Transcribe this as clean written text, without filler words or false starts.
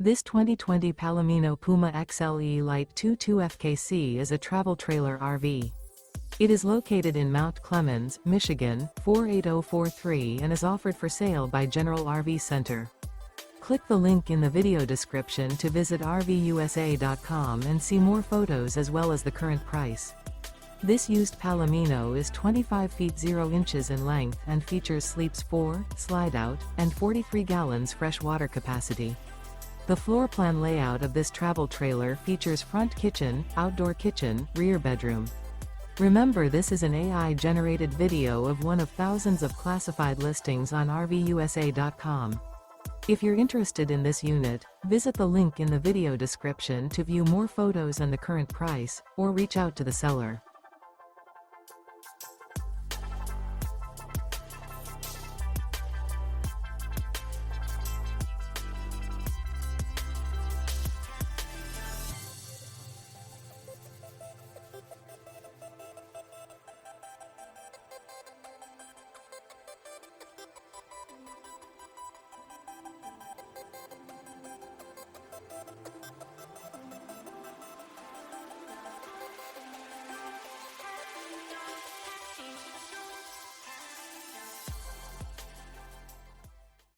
This 2020 Palomino Puma XLE Lite 22FKC is a travel trailer RV. It is located in Mount Clemens, Michigan, 48043 and is offered for sale by General RV Center. Click the link in the video description to visit RVUSA.com and see more photos as well as the current price. This used Palomino is 25 feet 0 inches in length and features sleeps 4, slide-out, and 43 gallons fresh water capacity. The floor plan layout of this travel trailer features front kitchen, outdoor kitchen, rear bedroom. Remember, this is an AI-generated video of one of thousands of classified listings on RVUSA.com. If you're interested in this unit, visit the link in the video description to view more photos and the current price, or reach out to the seller.